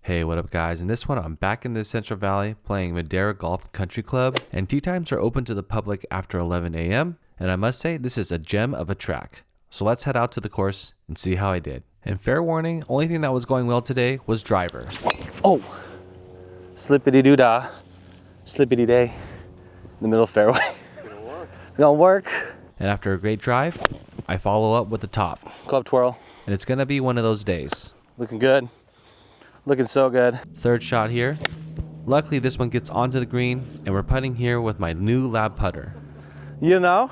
Hey, what up guys? In this one, I'm back in the Central Valley playing Madera Golf Country Club, and tee times are open to the public after 11 a.m. And I must say, this is a gem of a track. So let's head out to the course and see how I did. And fair warning, only thing that was going well today was driver. Oh, slippity-doo-dah, slippity-day, in the middle fairway. It's gonna work. And after a great drive, I follow up with the top. Club twirl. And it's gonna be one of those days. Looking good. Looking so good. Third shot here. Luckily this one gets onto the green, and we're putting here with my new lab putter. You know,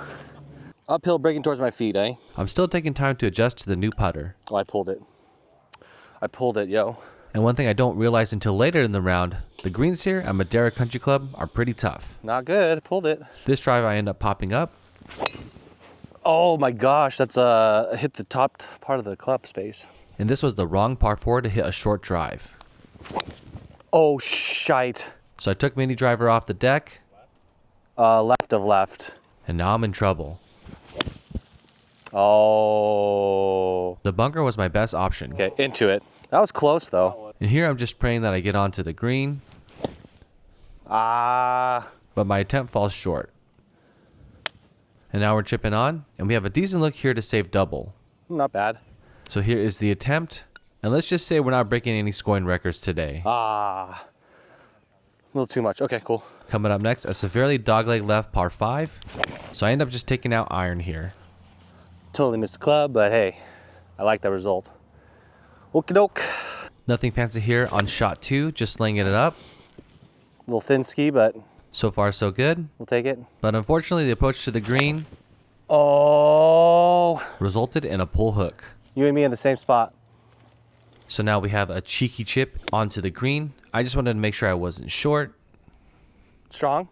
uphill breaking towards my feet, eh? I'm still taking time to adjust to the new putter. Oh, I pulled it. I pulled it, yo. And one thing I don't realize until later in the round, the greens here at Madera Country Club are pretty tough. Not good. Pulled it. This drive I end up popping up. Oh my gosh, that's hit the top part of the club space. And this was the wrong par 4 to hit a short drive. Oh, shite. So I took mini driver off the deck. Left of left. And now I'm in trouble. Oh. The bunker was my best option. Okay, into it. That was close though. And here I'm just praying that I get onto the green. Ah. But my attempt falls short. And now we're chipping on. And we have a decent look here to save double. Not bad. So here is the attempt. And let's just say we're not breaking any scoring records today. Ah. A little too much. Okay, cool. Coming up next, a severely dogleg left par 5. So I end up just taking out iron here. Totally missed the club, but hey, I like that result. Okie doke. Nothing fancy here on shot 2, just laying it up. A little thin ski, but So far so good. we'll take it. But unfortunately the approach to the green Oh. resulted in a pull hook. You and me in the same spot. So now we have a cheeky chip onto the green. I just wanted to make sure I wasn't short. Strong?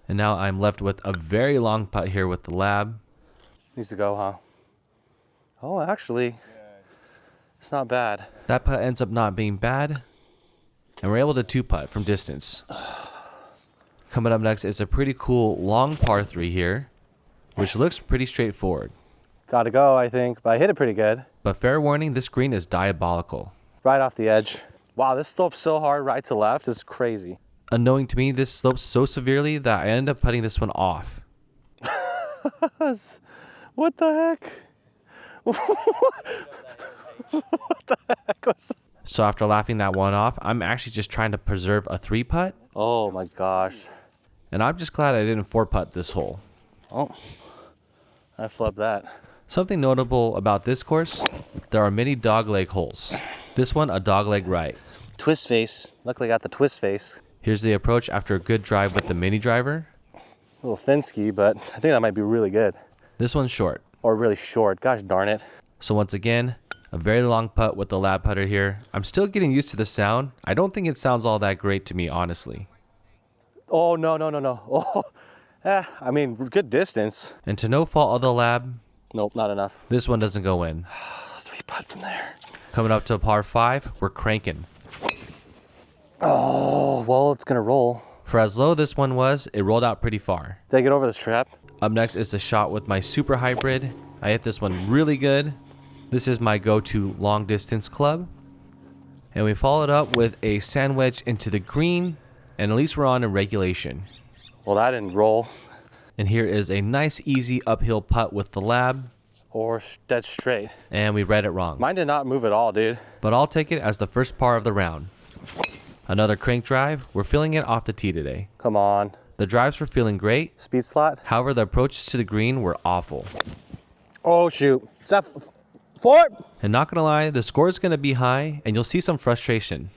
And now I'm left with a very long putt here with the lab. Needs to go, huh? Oh, actually, it's not bad. That putt ends up not being bad. And we're able to 2-putt from distance. Coming up next is a pretty cool long par 3 here, which looks pretty straightforward. Gotta go, I think, but I hit it pretty good. But fair warning, this green is diabolical. Right off the edge. Wow, this slopes so hard right to left. It's crazy. Unknowing to me, this slopes so severely that I end up putting this one off. What the heck? What the heck was... So after laughing that one off, I'm actually just trying to preserve a 3-putt. Oh my gosh. And I'm just glad I didn't 4-putt this hole. Oh, I flubbed that. Something notable about this course, there are many dogleg holes. This one, a dogleg right. Twist face. Luckily I got the twist face. Here's the approach after a good drive with the mini driver. A little thin ski, but I think that might be really good. This one's short. Or really short. Gosh darn it. So once again, a very long putt with the lab putter here. I'm still getting used to the sound. I don't think it sounds all that great to me, honestly. Oh, no. Oh, I mean, good distance. And to no fault of the lab, Nope, not enough. this one doesn't go in. 3-putt from there. Coming up to a par 5, we're cranking. Oh, well, it's gonna roll. For as low this one was, it rolled out pretty far. Did I get over this trap? Up next is the shot with my super hybrid. I hit this one really good. This is my go-to long distance club. And we followed up with a sand wedge into the green, and at least we're on in regulation. Well, that didn't roll. And here is a nice easy uphill putt with the lab. Or dead straight. And we read it wrong. Mine did not move at all, dude. But I'll take it as the first par of the round. Another crank drive. We're feeling it off the tee today. Come on. The drives were feeling great. Speed slot. However, the approaches to the green were awful. Oh, shoot. Is that fort? And not gonna lie, the score is gonna be high, and you'll see some frustration.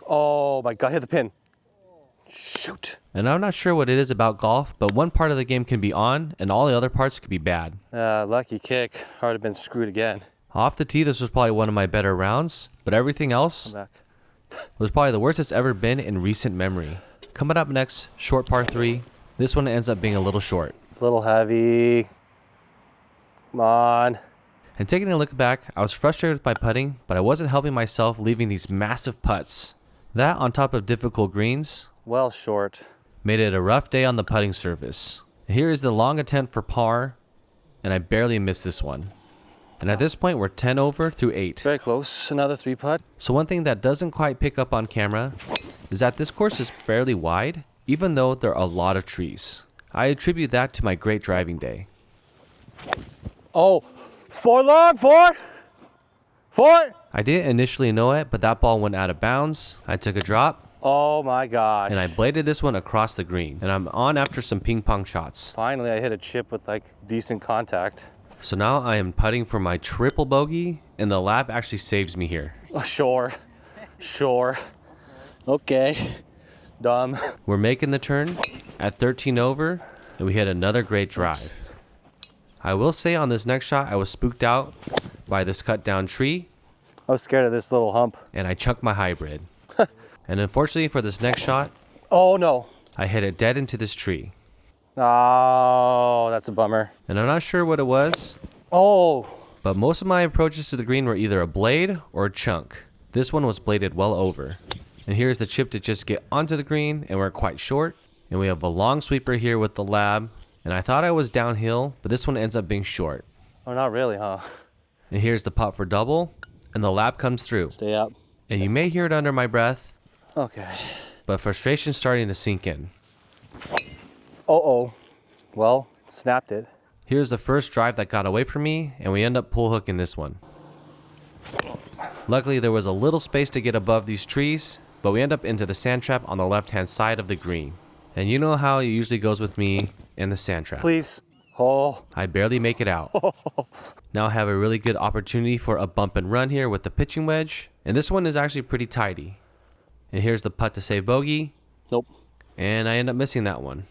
Oh, my God. Hit the pin. Shoot. And I'm not sure what it is about golf, but one part of the game can be on, and all the other parts can be bad. Lucky kick. I would have been screwed again. Off the tee, this was probably one of my better rounds, but everything else Come back. was probably the worst it's ever been in recent memory. Coming up next, short par 3. This one ends up being a little short. A little heavy. Come on. And taking a look back, I was frustrated with my putting, but I wasn't helping myself leaving these massive putts. That, on top of difficult greens, Well short. made it a rough day on the putting surface. Here is the long attempt for par, and I barely missed this one. And at this point, we're 10 over through 8. Very close. Another 3 putt. So one thing that doesn't quite pick up on camera is that this course is fairly wide, even though there are a lot of trees. I attribute that to my great driving day. Oh, 4 long, 4. 4. I didn't initially know it, but that ball went out of bounds. I took a drop, Oh my gosh. and I bladed this one across the green. And I'm on after some ping pong shots. Finally, I hit a chip with like decent contact. So now I am putting for my triple bogey, and the lab actually saves me here. Oh, sure. Sure. Okay. Dumb. We're making the turn at 13 over, and we hit another great drive. I will say on this next shot, I was spooked out by this cut down tree, I was scared of this little hump. and I chunked my hybrid. And unfortunately for this next shot, Oh no. I hit it dead into this tree. Oh, that's a bummer. And I'm not sure what it was, Oh. but most of my approaches to the green were either a blade or a chunk. This one was bladed well over. And here's the chip to just get onto the green, and we're quite short. And we have a long sweeper here with the lab. And I thought I was downhill, but this one ends up being short. Oh, not really, huh? And here's the putt for double, and the lap comes through. Stay up. And you may hear it under my breath, Okay. but frustration's starting to sink in. Uh-oh. Well, snapped it. Here's the first drive that got away from me, and we end up pull hooking this one. Luckily, there was a little space to get above these trees, but we end up into the sand trap on the left-hand side of the green. And you know how it usually goes with me in the sand trap. Please. Oh. I barely make it out. Now I have a really good opportunity for a bump and run here with the pitching wedge, and this one is actually pretty tidy. And here's the putt to save bogey, Nope. and I end up missing that one.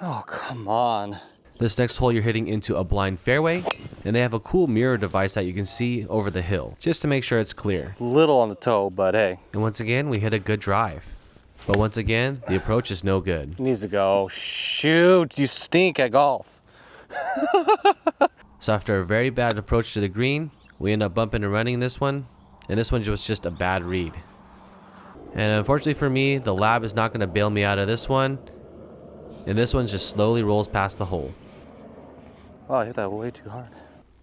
Oh, come on. This next hole you're hitting into a blind fairway, and they have a cool mirror device that you can see over the hill, just to make sure it's clear. Little on the toe, but hey. And once again, we hit a good drive. But once again, the approach is no good. It needs to go. Shoot, you stink at golf. So after a very bad approach to the green, we end up bumping and running this one, and this one was just a bad read. And unfortunately for me, the lab is not going to bail me out of this one, and this one just slowly rolls past the hole. Oh, I hit that way too hard.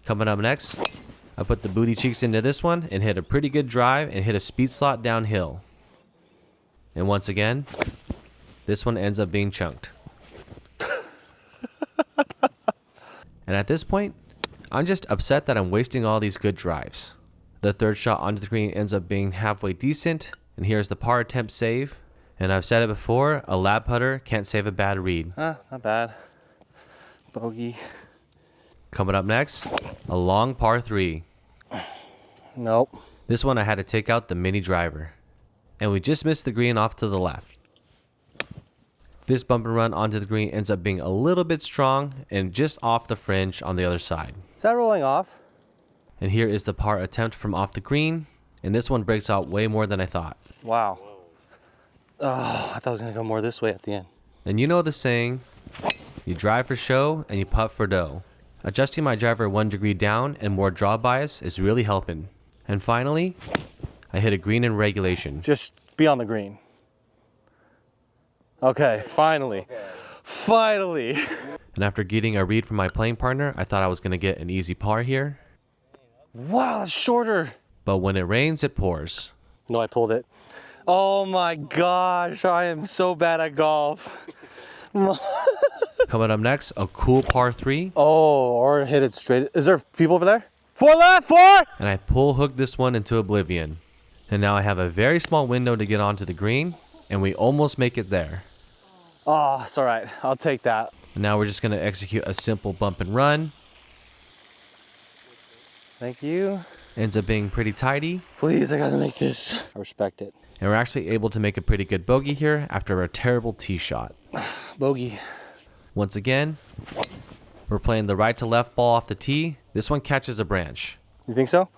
Coming up next, I put the booty cheeks into this one and hit a pretty good drive and hit a speed slot downhill. And once again, this one ends up being chunked. And at this point, I'm just upset that I'm wasting all these good drives. The third shot onto the green ends up being halfway decent, and here's the par attempt save. And I've said it before, a lab putter can't save a bad read. Not bad. Bogey. Coming up next, a long par 3. Nope. This one I had to take out the mini driver. And we just missed the green off to the left. This bump and run onto the green ends up being a little bit strong and just off the fringe on the other side. Is that rolling off? And here is the par attempt from off the green, and this one breaks out way more than I thought. Wow. Oh, I thought it was going to go more this way at the end. And you know the saying, you drive for show and you putt for dough. Adjusting my driver 1 degree down and more draw bias is really helping. And finally, I hit a green in regulation. Just be on the green. Okay, finally. Finally. And after getting a read from my playing partner, I thought I was going to get an easy par here. Wow, that's shorter. But when it rains, it pours. No, I pulled it. Oh my gosh, I am so bad at golf. Coming up next, a cool par 3. Oh, or hit it straight. Is there people over there? 4 left, 4! And I pull hook this one into oblivion. And now I have a very small window to get onto the green, and we almost make it there. Oh, it's all right. I'll take that. And now we're just going to execute a simple bump and run. Thank you. Ends up being pretty tidy. Please, I gotta make this. I respect it. And we're actually able to make a pretty good bogey here after a terrible tee shot. Bogey. Once again, we're playing the right to left ball off the tee. This one catches a branch. You think so?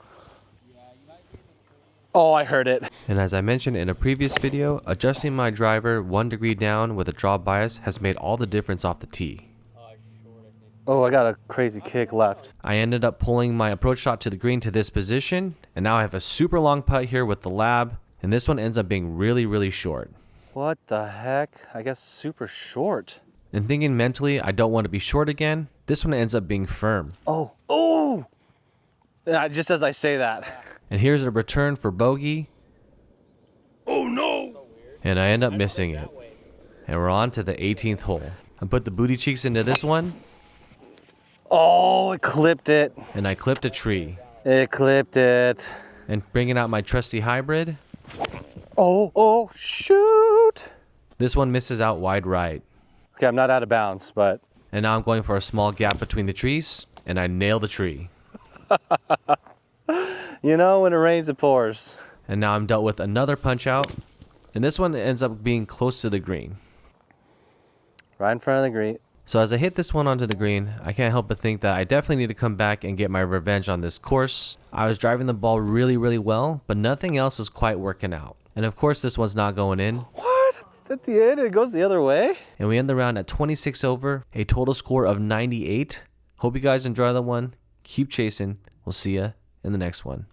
Oh, I heard it. And as I mentioned in a previous video, adjusting my driver 1 degree down with a draw bias has made all the difference off the tee. Oh, I got a crazy kick left. I ended up pulling my approach shot to the green to this position, and now I have a super long putt here with the lab, and this one ends up being really, really short. What the heck? I guess super short. And thinking mentally, I don't want to be short again, This one ends up being firm. Oh, oh! Just as I say that. And here's a return for bogey. Oh no! And I end up missing it. And we're on to the 18th hole. I put the booty cheeks into this one. Oh, it clipped it. And I clipped a tree. It clipped it. And bringing out my trusty hybrid. Oh, shoot! This one misses out wide right. Okay, I'm not out of bounds, but... And now I'm going for a small gap between the trees. And I nail the tree. You know, when it rains, it pours. And now I'm dealt with another punch out. And this one ends up being close to the green. Right in front of the green. So as I hit this one onto the green, I can't help but think that I definitely need to come back and get my revenge on this course. I was driving the ball really, really well, but nothing else was quite working out. And of course, this one's not going in. What? At the end, it goes the other way? And we end the round at 26 over, a total score of 98. Hope you guys enjoy the one. Keep chasing. We'll see ya in the next one.